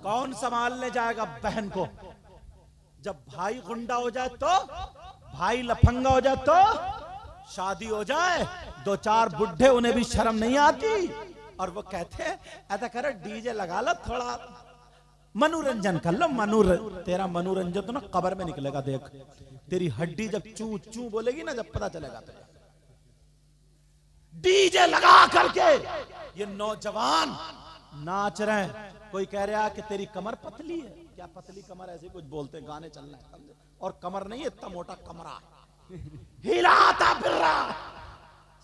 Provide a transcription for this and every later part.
कौन संभालने जाएगा बहन को? जब भाई गुंडा हो जाए तो, भाई लफंगा हो जाए तो, शादी हो जाए, दो चार बुढ़े उन्हें भी शर्म नहीं आती और वो कहते हैं ऐसा करो डीजे लगा लो, थोड़ा मनोरंजन कर लो। तेरा मनोरंजन तो ना कब्र में निकलेगा। देख तेरी हड्डी जब चू चू बोलेगी ना, जब पता चलेगा तुझे। डीजे लगा करके ये नौजवान नाच रहे हैं। कोई कह रहा कि तेरी कमर पतली है। क्या पतली कमर? ऐसे कुछ बोलते, गाने चल रहे हैं और कमर नहीं है, इतना मोटा कमरा हिलाता फिर रहा,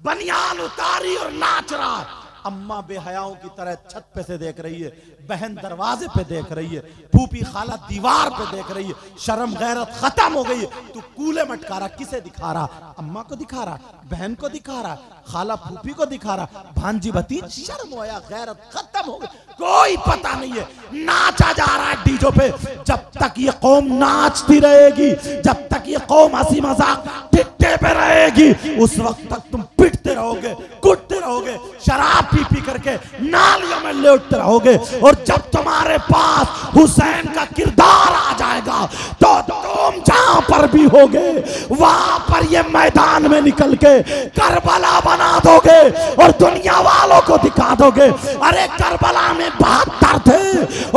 बनियान उतारी और नाच रहा। अम्मा बेहयाओं की तरह छत पे से देख रही है, बहन दरवाजे पे देख रही है, फूफी खाला दीवार पे देख रही है। शर्म गैरत खत्म हो गई है। तू कूले मटका रहा, किसे दिखा रहा? अम्मा को दिखा रहा, बहन को दिखा रहा, खाला फूफी को दिखा रहा, भांजी भतीज। शर्म होया, गैरत खत्म हो गई। कोई पता नहीं है, नाचा जा रहा है डीजो पे। जब तक ये कौम नाचती रहेगी, जब तक ये कौम हंसी मजाक टिट्टे पे रहेगी, उस वक्त तक तुम पिटते रहोगे, कुटते रहोगे, शराब पी पी करके नालियों में लेटते रहोगे। और जब तुम्हारे पास हुसैन का किरदार आ जाएगा तो तुम जहां पर भी होगे वहां पर ये मैदान में निकल के करबला बना दोगे और दुनिया वालों को दिखा दोगे। अरे करबला में 72 थे,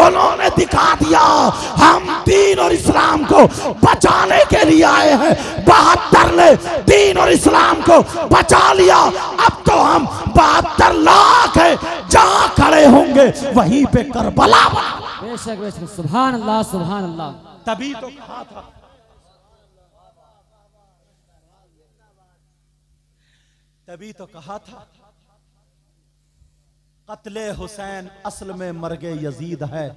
उन्होंने दिखा दिया हम दीन और इस्लाम को बचाने के लिए आए हैं। 72 ने दीन और इस्लाम को बचा लिया। अब तो हम 72 लाख है, जहां खड़े होंगे वहीं पे करबला बना। बेशक बेशक, सुभान अल्लाह सुभान अल्लाह। तभी तो कहा था, तभी तो कहा था कत्ले हुसैन असल में मर्गे यजीद है,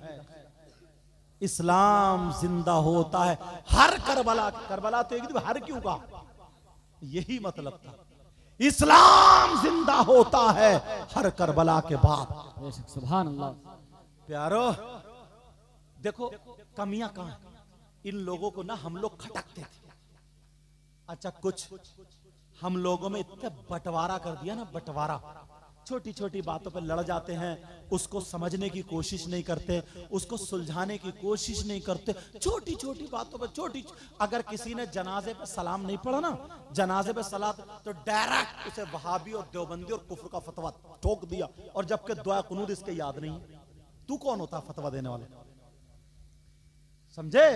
इस्लाम जिंदा होता है हर करबला। करबला तो एक दिन हर क्यों कहा? यही मतलब था, इस्लाम जिंदा होता है हर करबला के बाद। सुभान अल्लाह। प्यारो देखो कमियां कहां हैं। इन लोगों को ना हम लोग खटकते थे। अच्छा कुछ हम लोगों में इतना बंटवारा कर दिया ना, बंटवारा। छोटी छोटी बातों पर लड़ जाते हैं, उसको समझने की कोशिश नहीं करते, उसको सुलझाने की कोशिश नहीं करते। छोटी छोटी बातों पर छोटी, अगर किसी ने जनाजे पे सलाम नहीं पढ़ा ना, जनाजे पे सलात, तो डायरेक्ट उसे वहाबी और देवबंदी और कुफ्र का फतवा ठोक दिया। और जबकि दुआ कुनूत इसके याद नहीं। तू कौन होता फतवा देने वाले? समझे?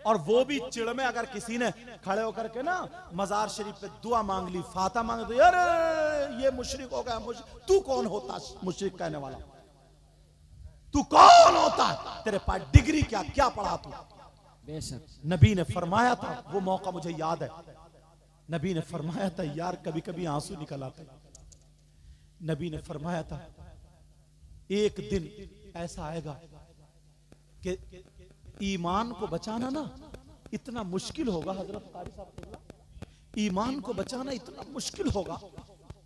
और वो भी चिड़ में, अगर किसी ने खड़े होकर के ना मजार शरीफ पे दुआ मांग ली, फाता मांग दी, अरे ये मुशरिक हो गया। तू कौन होता मुशरिक कहने वाला? तू कौन होता? तेरे पास डिग्री क्या, क्या पढ़ा तू? बेशक नबी ने फरमाया था, वो मौका मुझे याद है, नबी ने फरमाया था, यार कभी कभी आंसू निकल आते। नबी ने फरमाया था एक दिन ऐसा आएगा कि ईमान को बचाना ना इतना मुश्किल होगा। हजरत कारी साहब, ईमान को बचाना इतना मुश्किल होगा,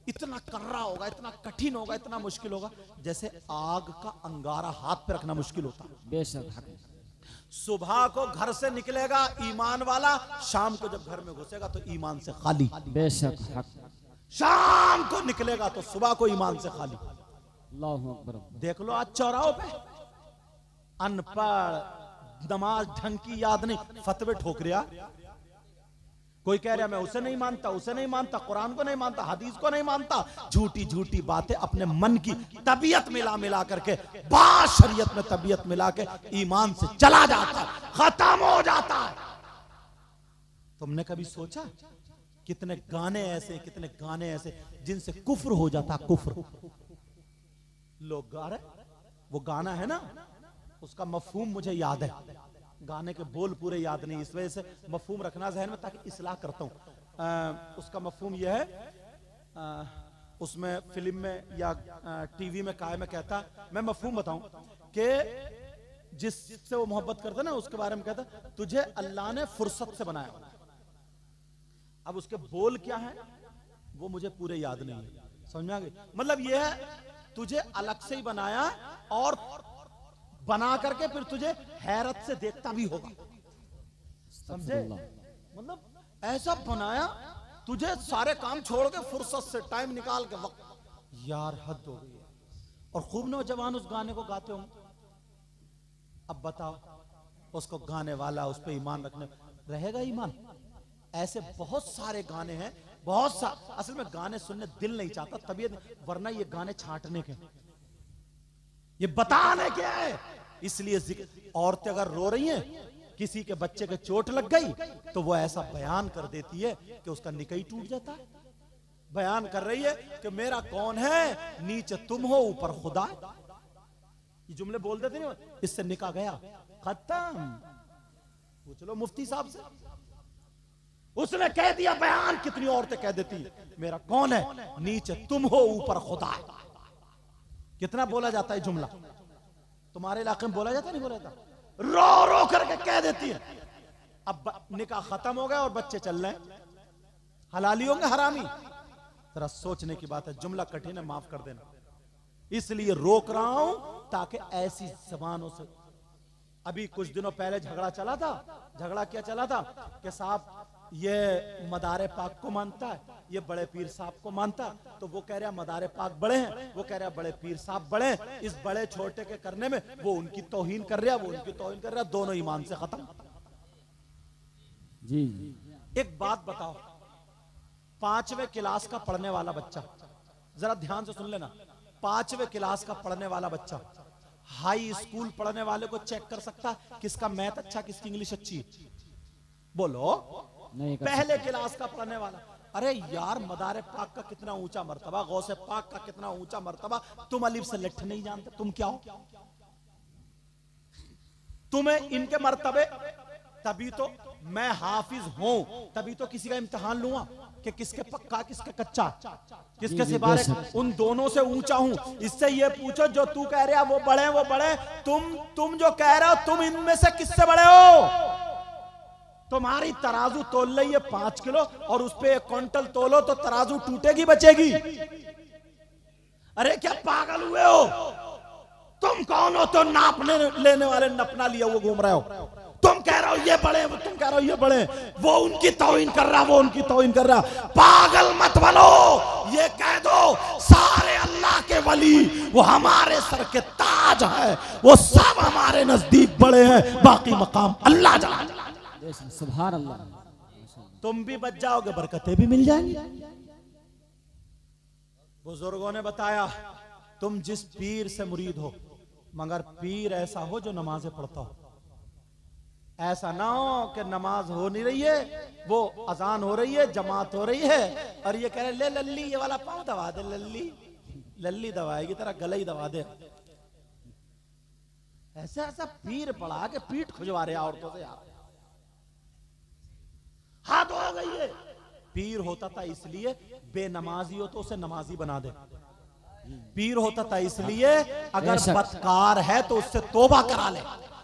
इतना कर्रा होगा, इतना कठिन होगा, इतना मुश्किल होगा जैसे आग का अंगारा हाथ पे रखना मुश्किल होता है। बेशक सुबह को घर से निकलेगा ईमान वाला, शाम को जब घर में घुसेगा तो ईमान से खाली। बेशक शाम को निकलेगा तो सुबह को ईमान से खाली। अल्लाहु अकबर। देख लो आज चौराहों पे अनपढ़, नमाज ढंग की याद नहीं, फतवे ठोक रहा। कोई कह रहा मैं उसे नहीं मानता, उसे नहीं मानता, कुरान को नहीं मानता, हदीस को नहीं मानता। झूठी झूठी बातें अपने मन की तबीयत मिला मिला करके, बात शरीयत में तबीयत मिला के ईमान से चला जाता है, खत्म हो जाता है। तुमने कभी सोचा कितने गाने ऐसे, कितने गाने ऐसे जिनसे कुफ्र हो जाता? कुफ्र लोग गा रहे, वो गाना है ना, उसका मफहूम मुझे याद है, गाने के बोल पूरे याद नहीं, इस वजह से मफहूम रखना ज़हन में ताकि इस्लाह करता हूँ। उसका मफहूम यह है, उसमें फिल्म में या टीवी में काय में कहता, मैं मफहूम बताऊं कि जिससे वो मोहब्बत करता ना उसके बारे में कहता, तुझे अल्लाह ने फुर्सत से बनाया। अब उसके बोल क्या है वो मुझे पूरे याद नहीं है, समझ में आ गई? मतलब ये है तुझे अलग से ही बनाया और बना करके फिर तुझे हैरत से देखता भी होगा, समझे? मतलब ऐसा बनाया तुझे सारे काम छोड़ के फुर्सत से टाइम निकाल के वक्त, यार हद हो गई है। और खूब नौजवान उस गाने को गाते होंगे, अब बताओ, उसको गाने वाला उस पे ईमान रखने रहेगा ईमान? ऐसे बहुत सारे गाने हैं, बहुत सा असल में गाने सुनने दिल नहीं चाहता, तबीयत, वरना ये गाने छांटने के, ये बताने के है। इसलिए औरतें अगर रो रही हैं, किसी के बच्चे के चोट लग गई, तो वो ऐसा बयान कर देती है कि उसका निकई टूट जाता है। बयान कर रही है कि मेरा कौन है, नीचे तुम हो ऊपर खुदा। ये जुमले बोल देते नहीं, इससे निकाह गया, खत्म। पूछ लो मुफ्ती साहब से, उसने कह दिया बयान। कितनी औरतें कह देती मेरा कौन है, नीचे तुम हो ऊपर खुदा। कितना बोला जाता है जुमला, तुम्हारे इलाके में बोला जाता नहीं बोला जाता? रो रो करके कह देती है। अब निकाह खत्म हो गया और बच्चे चल रहे हैं, हलाली होंगे हरामी? जरा सोचने की बात है, जुमला कठिन है, माफ कर देना। इसलिए रोक रहा हूं ताकि ऐसी जबानों से, अभी कुछ दिनों पहले झगड़ा चला था। झगड़ा क्या चला था कि साहब ये मदारे पाक को मानता है, ये बड़े पीर साहब को मानता है। तो वो कह रहा मदारे पाक बड़े हैं, वो कह रहा बड़े पीर साहब बड़े हैं। इस बड़े छोटे के करने में वो उनकी तौहीन कर रहा, वो उनकी तौहीन कर रहा, दोनों ईमान से खत्म। जी। एक बात बताओ, 5वें क्लास का पढ़ने वाला बच्चा, जरा ध्यान से सुन लेना, 5वें क्लास का पढ़ने वाला बच्चा हाई स्कूल पढ़ने वाले को चेक कर सकता किसका मैथ अच्छा, किसकी इंग्लिश अच्छी? बोलो। पहले क्लास का पढ़ने वाला, अरे यार मदारे पाक का कितना ऊंचा मर्तबा, गौसे पाक का कितना ऊंचा मर्तबा, तुम अलिफ से लिख नहीं जानते, तुम क्या हो? तुम्हें इनके मर्तबे, तभी तो मैं हाफिज हूं, तभी तो किसी का इम्तिहान लूंगा कि किसके पक्का किसके कच्चा, किसके सिवारे, उन दोनों से ऊंचा हूं। इससे ये पूछो जो तू कह रहा वो बड़े, वो बड़े, तुम जो कह रहे हो तुम इनमें से किससे बड़े हो? तुम्हारी तराजू तोल रही है 5 किलो और उस पे 1 क्विंटल तोलो तो तराजू टूटेगी बचेगी? अरे क्या पागल हुए हो? तुम कौन हो तो नापने लेने वाले नपना लिया वो घूम रहे हो? तुम कह रहे हो ये बड़े, तुम कह रहे हो ये बड़े, वो उनकी तौहीन कर रहा, वो उनकी तौहीन कर रहा। पागल मत बनो, ये कह दो सारे अल्लाह के वली वो हमारे सर के ताज है, वो सब हमारे नजदीक बड़े हैं, बाकी मकाम अल्लाह जाने। सुभान अल्लाह। तुम भी बच जाओगे, बरकतें भी मिल जाएंगी। बुजुर्गों ने बताया तुम जिस पीर से मुरीद हो, मगर पीर ऐसा हो जो नमाजें पढ़ता हो। ऐसा ना हो कि नमाज हो नहीं रही है, वो अजान हो रही है, जमात हो रही है, और ये कह रहे ले लल्ली ये वाला पाँव दबा दे, लल्ली लल्ली दबाएगी तेरा गला ही दबा दे। ऐसा ऐसा पीर पढ़ा के पीठ खुजवा रहे औरतों से यार, हाथ हो गई है। पीर होता था इसलिए बेनमाजी हो तो उसे नमाजी बना दे। पीर होता था इसलिए अगर बदकार है तो उससे तौबा करा ले,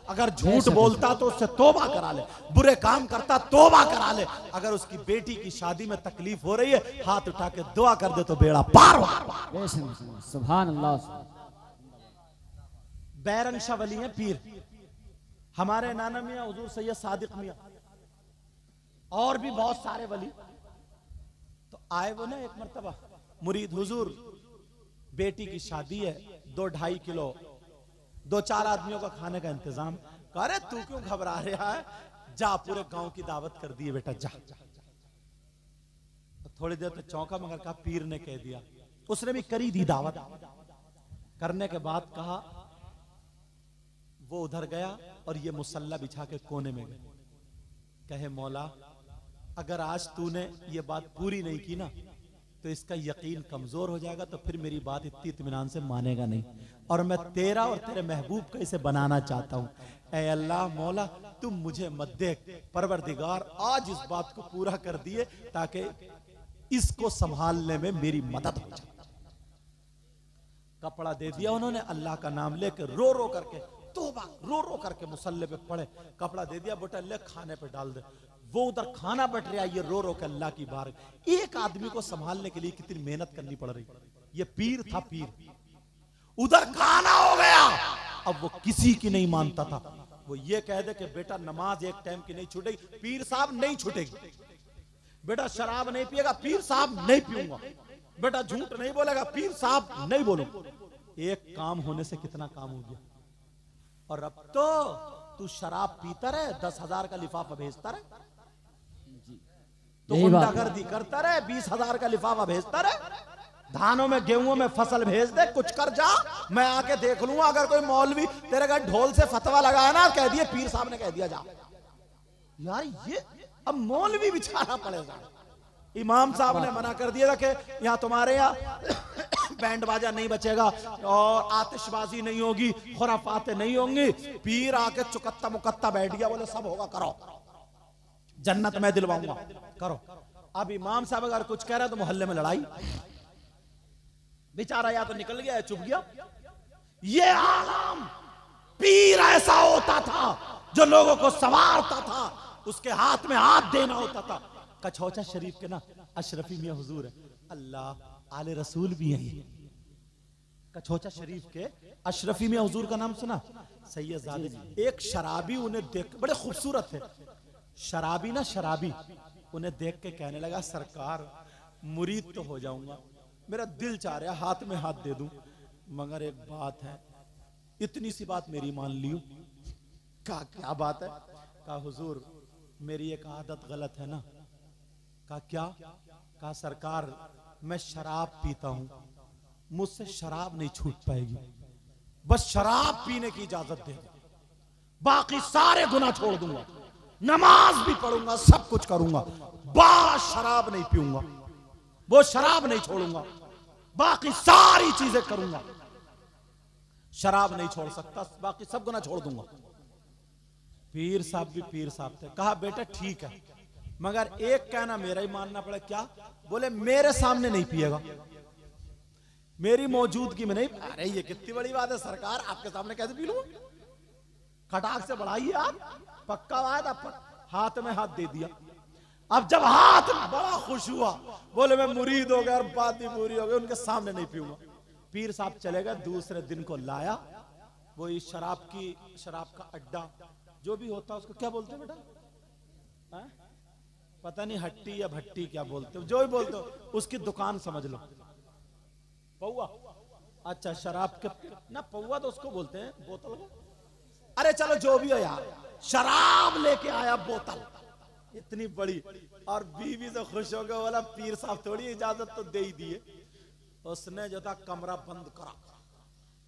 अगर झूठ बोलता तो उससे तौबा करा ले, बुरे काम करता तौबा करा ले, अगर उसकी बेटी की शादी में तकलीफ हो रही है हाथ उठा के दुआ कर दे तो बेड़ा पार हो। सुभान अल्लाह। बैरन शाह वली हैं पीर, हमारे नाना मियां हुजूर सैयद सादिक मियां और भी बहुत सारे वली। तो आए वो ना एक मर्तबा मुरीद, हुजूर बेटी की शादी है, 2-2.5 किलो 2-4 आदमियों का खाने का इंतजाम। कह रहे तू क्यों घबरा रहा है, जा पूरे गांव की दावत कर दी है बेटा, जा। तो थोड़ी देर तक चौंका मगर कहा पीर ने कह दिया। उसने भी करी दी दावत, करने के बाद कहा वो उधर गया और ये मुसल्ला बिछा के कोने में गए, कहे मौला अगर आज तूने ये बात पूरी नहीं की ना तो इसका यकीन कमजोर हो जाएगा, तो फिर मेरी बात इतनी इत्मीनान से मानेगा नहीं, और मैं तेरा और तेरे महबूब का इसे बनाना चाहता हूं। ऐ अल्लाह मौला तुम मुझे मत देख, परवरदिगार आज इस बात को पूरा कर दिए ताकि इसको संभालने में मेरी मदद हो जाए। कपड़ा दे दिया उन्होंने, अल्लाह का नाम लेकर रो रो करके तौबा, रो रो करके मुसल्ले पे पड़े, कपड़ा दे दिया, बेटा ले खाने पे डाल दे। वो उधर खाना बट रहा, ये रो रो के अल्लाह की बार। एक आदमी को संभालने के लिए कितनी मेहनत करनी पड़ रही। ये पीर था पीर, उधर खाना हो गया, अब वो किसी की नहीं मानता था। वो ये कह दे कि बेटा नमाज एक टाइम की नहीं छूटेगी, पीर साहब नहीं छूटेगी। बेटा शराब नहीं पिएगा, पीर साहब नहीं पीऊंगा। बेटा झूठ नहीं बोलेगा, पीर साहब नहीं बोलूंगा। एक काम होने से कितना काम हो गया। और अब तो तू शराब पीता रहे, 10,000 का लिफाफा भेजता रहे, तो गुंडागर्दी करता रहे, 20,000 का लिफाफा भेजता रहे, धानों में गेहूं में फसल भेज दे, कुछ कर जा, मैं आके देख लूंगा। अगर कोई मौलवी तेरे घर ढोल से फतवा लगाया ना, कह दिए पीर साहब ने कह दिया जा। यार ये अब मौलवी बेचारा पड़ेगा। इमाम साहब ने मना कर दिया था कि यहाँ तुम्हारे यहाँ बैंड बाजा नहीं बचेगा और आतिशबाजी नहीं होगी, खुराफाते नहीं होंगी। पीर आके चुकत्ता मुकत्ता बैठ गया, बोले सब होगा, करो, जन्नत मैं दिलवाऊंगा, करो। अब इमाम साहब अगर कुछ कह रहे तो मोहल्ले में लड़ाई। बेचारा या तो निकल गया या चुप गया। ये आलम पीर ऐसा होता था जो लोगों को संवारता था, उसके हाथ में हाथ देना होता था। कछौचा शरीफ के ना अशरफी मियां हुजूर है, अल्लाह आले रसूल भी है। कछौचा शरीफ के अशरफी मियां हुजूर का नाम सुना? सैयदजादे। एक शराबी उन्हें देख, बड़े खूबसूरत थे शराबी ना, शराबी उन्हें देख के कहने लगा, सरकार मुरीद तो हो जाऊंगा, मेरा दिल चाह रहा है हाथ में हाथ दे दूं, मगर एक बात है, इतनी सी बात मेरी मान लियो। कहा क्या बात है? कहा हुजूर मेरी एक आदत गलत है ना। कहा क्या? कहा सरकार मैं शराब पीता हूं, मुझसे शराब नहीं छूट पाएगी, बस शराब पीने की इजाजत दे दो, बाकी सारे गुनाह छोड़ दूंगा, नमाज भी पढ़ूंगा, सब कुछ करूंगा, बस शराब नहीं पीऊंगा, वो शराब नहीं छोड़ूंगा, बाकी सारी चीजें करूंगा, शराब नहीं छोड़ सकता, बाकी सब गुनाह छोड़ दूंगा। पीर साहब भी पीर साहब थे। कहा बेटा ठीक है, मगर एक कहना मेरा ही मानना पड़े। क्या? बोले मेरे सामने नहीं पिएगा, मेरी मौजूदगी में नहीं। अरे ये कितनी बड़ी बात है सरकार, आपके सामने कैसे पी लूंगा? खटाक से बढ़ाइए आप, पक्का बात। आप हाथ में हाथ दे दिया। अब जब हाथ बड़ा खुश हुआ, बोले मैं मुरीद हो गया और बात भी पूरी हो गई, उनके सामने नहीं पीऊंगा। पीर साहब चले गए, दूसरे दिन को लाया वो इस शराब का अड्डा जो भी होता है, उसको क्या बोलते हैं बेटा? है? पता नहीं, हट्टी या भट्टी क्या बोलते हो, जो भी बोलते हो, उसकी दुकान समझ लो, पौवा। अच्छा शराब के ना, पौवा तो उसको बोलते हैं, बोतल को। अरे चलो जो भी हो यार, शराब लेके आया बोतल इतनी बड़ी, और बीवी से खुश हो गया, बोला पीर साहब थोड़ी इजाजत तो दे ही दिए। उसने जो था कमरा बंद करा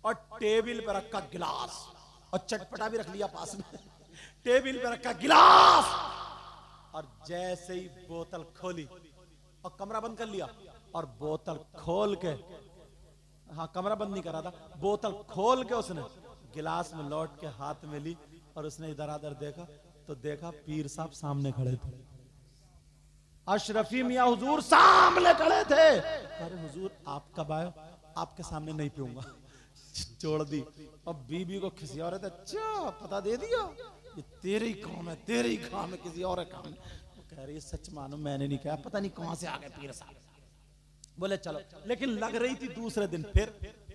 और टेबल पे रखा गिलास, और चटपटा भी रख लिया पास में, टेबल पे रखा गिलास, और जैसे ही बोतल खोली और कमरा बंद कर लिया, और बोतल खोल के, हाँ कमरा बंद नहीं करा था, बोतल खोल के उसने गिलास में लौट के हाथ में ली, और उसने इधर उधर देखा तो देखा पीर साहब सामने खड़े थे, अशरफी मियां हुजूर सामने खड़े थे। अरे हुजूर आप कब आए? आपके सामने नहीं पीऊंगा, छोड़ दी। और बीबी को किसी और अच्छा पता दे दिया, ये तेरी काम है, तेरी काम है, किसी और काम है। वो कह रही है सच मानो मैंने नहीं कहा, पता नहीं कहां से आ गए पीर साहब। बोले चलो, लेकिन लग रही थी दूसरे दिन फिर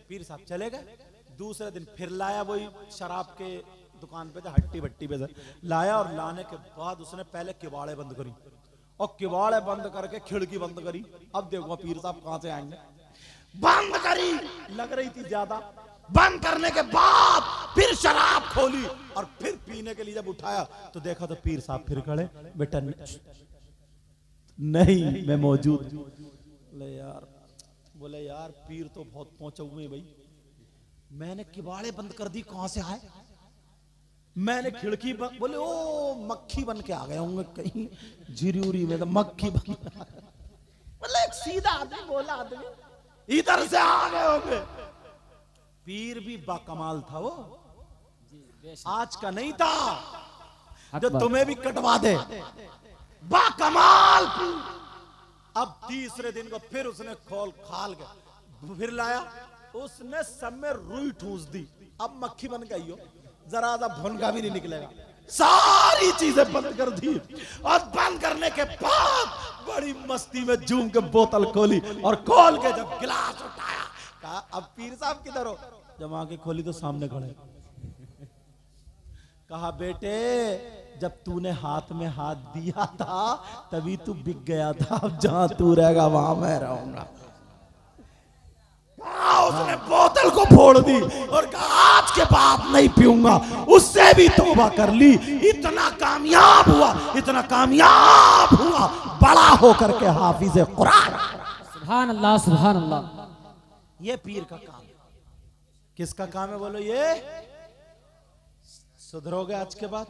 पीर साहब चले गए। दूसरे दिन फिर लाया वही शराब के दुकान पे, हट्टी भट्टी पे लाया, और लाने के बाद उसने पहले किवाड़े बंद करी, और किवाड़े बंद करके खिड़की बंद करी। अब देखो पीर साहब कहां से आएंगे। बंद करी, लग रही थी ज्यादा। बंद करने के बाद फिर शराब खोली, और फिर पीने के लिए जब उठाया तो देखा तो पीर साहब फिर खड़े। बेटा नहीं मैं मौजूद। बोले यार पीर तो बहुत पहुंचे हुए भाई, मैंने किवाड़े बंद कर दी, कहां से आए? मैंने खिड़की बंद। बोले ओ मक्खी बन के आ गए होंगे कहीं झिरियुरी में, तो मक्खी बन। बोले एक सीधा आदमी बोला, आदमी इधर से आ गए होंगे। पीर भी बाकमाल था वो, आज का नहीं था जो तुम्हें भी कटवा दे, बाकमाल पीर। अब तीसरे दिन को फिर उसने खोल खाल के फिर लाया, उसने सब में रुई ठूस दी। अब मक्खी बन गई हो, जरा सा भुनका भी नहीं निकलेगा। सारी चीजें बंद कर दी, और बंद करने के बाद बड़ी मस्ती में झूम के बोतल खोली, और खोल के जब गिलास उठाया, कहा अब पीर साहब किधर हो? जब आके खोली तो सामने खड़े। कहा बेटे जब तूने हाथ में हाथ दिया था तभी तू बिक गया था, अब जहां तू रहेगा वहां मैं रहूंगा। उसने बोतल को फोड़ दी और कहा आज के बाद नहीं पीऊंगा, उससे भी तौबा कर ली। इतना कामयाब हुआ बड़ा होकर के हाफिज कुरान। सुभान अल्लाह, सुभान अल्लाह। ये पीर का काम है। किसका काम है बोलो? ये सुधरोगे आज के बाद?